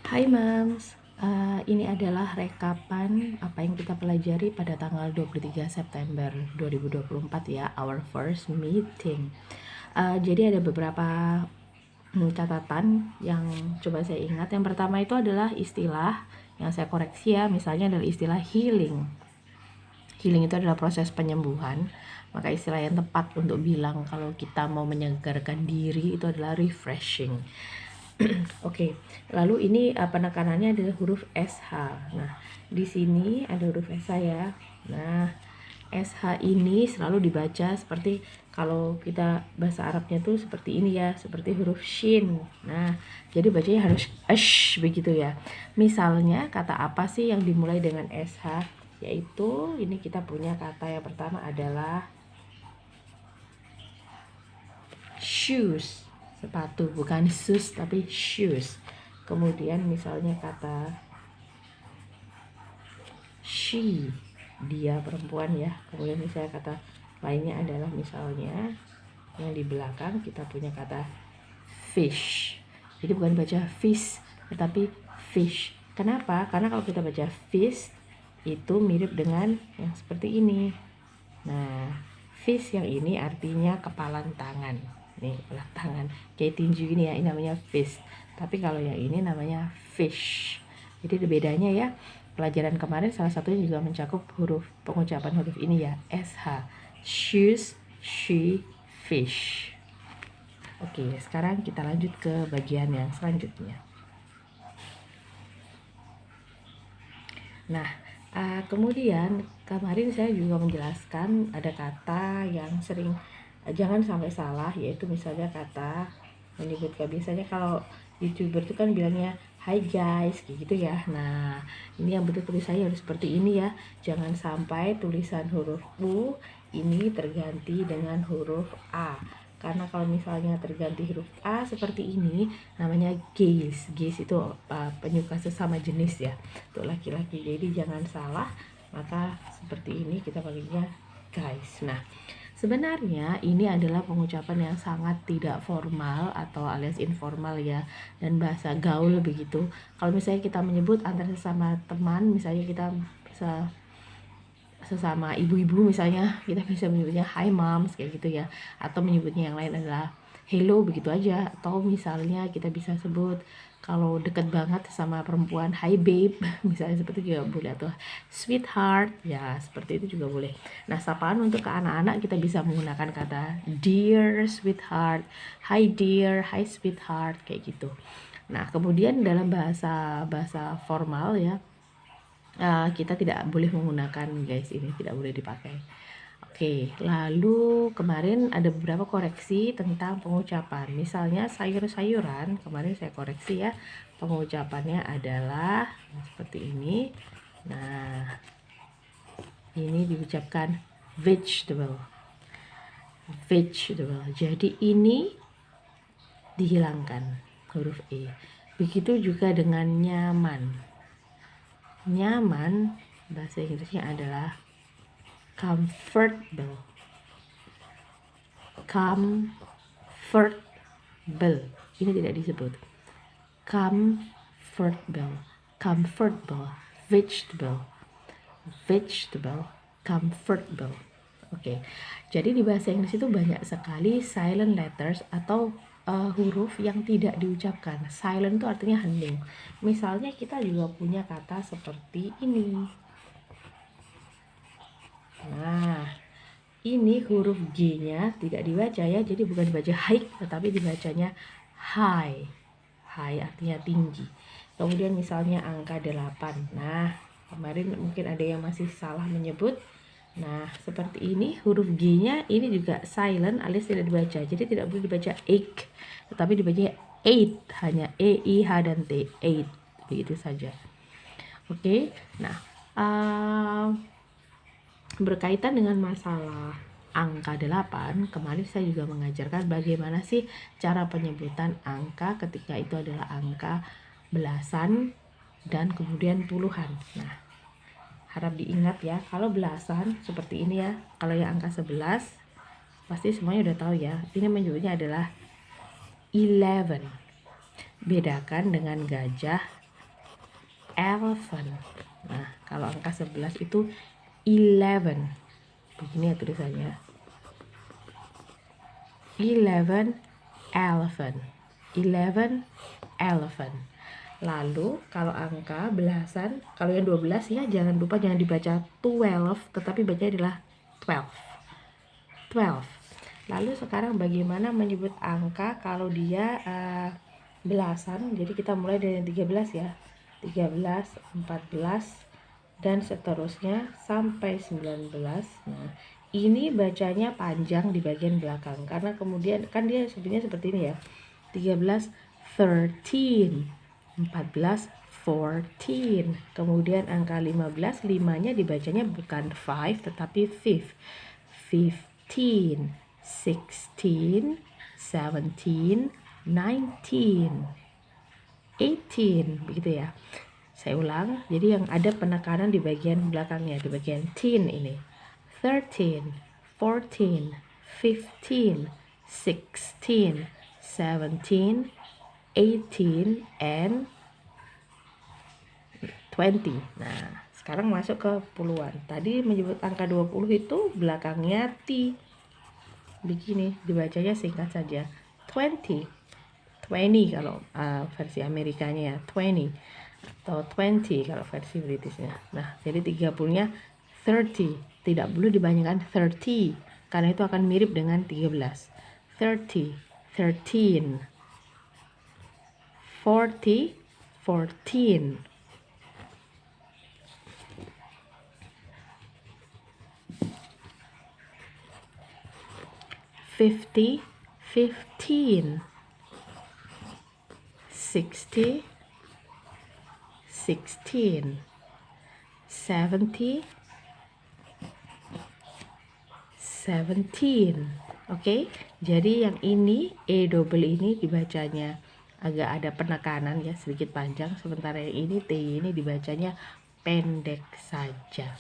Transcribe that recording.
Hai Mams, ini adalah rekapan apa yang kita pelajari pada tanggal 23 September 2024 ya, our first meeting. Jadi ada beberapa catatan yang coba saya ingat. Yang pertama itu adalah istilah yang saya koreksi ya, misalnya adalah istilah healing. Healing itu adalah proses penyembuhan, maka istilah yang tepat untuk bilang kalau kita mau menyegarkan diri itu adalah refreshing. Oke, lalu ini penekanannya adalah huruf SH. Nah, di sini ada huruf SH ya. Nah, SH ini selalu dibaca seperti kalau kita bahasa Arabnya tuh seperti ini ya, seperti huruf shin. Nah, jadi bacanya harus ash begitu ya. Misalnya kata apa sih yang dimulai dengan SH? Yaitu ini kita punya kata yang pertama adalah shoes, sepatu, bukan shoes tapi shoes. Kemudian misalnya kata she, dia perempuan ya. Kemudian misalnya kata lainnya adalah misalnya yang di belakang kita punya kata fish. Jadi bukan baca fish tetapi fish. Kenapa? Karena kalau kita baca fish itu mirip dengan yang seperti ini. Nah, fish yang ini artinya kepalan tangan. Nih, kepalan tangan. Kayak tinju ini ya, ini namanya fish. Tapi kalau yang ini namanya fish. Jadi ada bedanya ya. Pelajaran kemarin salah satunya juga mencakup pengucapan huruf ini ya, SH. Shoes, she, fish. Oke, sekarang kita lanjut ke bagian yang selanjutnya. Nah, kemudian kemarin saya juga menjelaskan ada kata yang sering jangan sampai salah, yaitu misalnya kata menyebutkan, biasanya kalau YouTuber itu kan bilangnya hai guys kayak gitu ya. Nah, ini yang betul tulisannya harus seperti ini ya. Jangan sampai tulisan huruf U ini terganti dengan huruf A. Karena kalau misalnya terganti huruf A seperti ini namanya gays. Gays itu penyuka sesama jenis ya, untuk laki-laki. Jadi jangan salah, maka seperti ini kita panggilnya guys. Nah, sebenarnya ini adalah pengucapan yang sangat tidak formal atau alias informal ya, dan bahasa gaul begitu. Kalau misalnya kita menyebut antar sesama teman, misalnya kita sesama ibu-ibu misalnya, kita bisa menyebutnya hi moms kayak gitu ya, atau menyebutnya yang lain adalah hello begitu aja. Atau misalnya kita bisa sebut kalau deket banget sama perempuan hi babe misalnya, seperti itu juga boleh, atau sweetheart ya, seperti itu juga boleh. Nah, sapaan untuk ke anak-anak kita bisa menggunakan kata dear sweetheart, hi dear, hi sweetheart kayak gitu. Nah, kemudian dalam bahasa formal ya, kita tidak boleh menggunakan guys, ini tidak boleh dipakai. Oke, lalu kemarin ada beberapa koreksi tentang pengucapan. Misalnya sayur-sayuran, kemarin saya koreksi ya, pengucapannya adalah seperti ini. Nah, ini diucapkan vegetable. Vegetable. Jadi ini dihilangkan huruf E. Begitu juga dengan nyaman. Nyaman bahasa Inggrisnya adalah comfortable. Comfortable. Ini tidak disebut. Comfortable. Vegetable. Comfortable. Oke. Jadi di bahasa Inggris itu banyak sekali silent letters atau huruf yang tidak diucapkan. Silent itu artinya hening. Misalnya kita juga punya kata seperti ini. Nah, ini huruf G-nya tidak dibaca ya. Jadi bukan dibaca high, tetapi dibacanya high. High artinya tinggi. Kemudian misalnya angka 8. Nah, kemarin mungkin ada yang masih salah menyebut. Nah, seperti ini huruf G-nya ini juga silent alias tidak dibaca. Jadi tidak boleh dibaca 8, tetapi dibaca 8, hanya E, I, H, dan T. 8, begitu saja. Oke, nah berkaitan dengan masalah angka 8, kemarin saya juga mengajarkan bagaimana sih cara penyebutan angka ketika itu adalah angka belasan dan kemudian puluhan. Nah, harap diingat ya, kalau belasan seperti ini ya, kalau yang angka 11 pasti semuanya udah tahu ya, ini menyebutnya adalah 11. Bedakan dengan gajah elephant. Nah, kalau angka 11 itu 11. Begini ya tulisannya. 11 elephant. 11 elephant. Lalu kalau angka belasan, kalau yang 12 ya jangan lupa jangan dibaca 12, tetapi bacanya adalah 12. 12. Lalu sekarang bagaimana menyebut angka kalau dia belasan? Jadi kita mulai dari yang 13 ya. 13, 14 dan seterusnya sampai 19. Nah, ini bacanya panjang di bagian belakang karena kemudian kan dia sebenarnya seperti ini ya. 13 13, 14 14. Kemudian angka 15, 5-nya dibacanya bukan 5 tetapi 5. 15, 16, 17, 19, 18, begitu ya. Saya ulang, jadi yang ada penekanan di bagian belakangnya, di bagian teen ini. 13, 14, 15, 16, 17, 18, and 20. Nah, sekarang masuk ke puluhan. Tadi menyebut angka 20 itu belakangnya T. Begini, dibacanya singkat saja. 20. 20 kalau versi Amerikanya ya, 20. Atau 20 kalau versi Britishnya. Nah, jadi 30-nya 30. Tidak perlu dibanyakan 30 karena itu akan mirip dengan 13. 30, 13. 40, 14. 50, 15. 60, 16. 70, 17. Oke, jadi yang ini E double ini dibacanya agak ada penekanan ya, sedikit panjang, sementara yang ini T ini dibacanya pendek saja.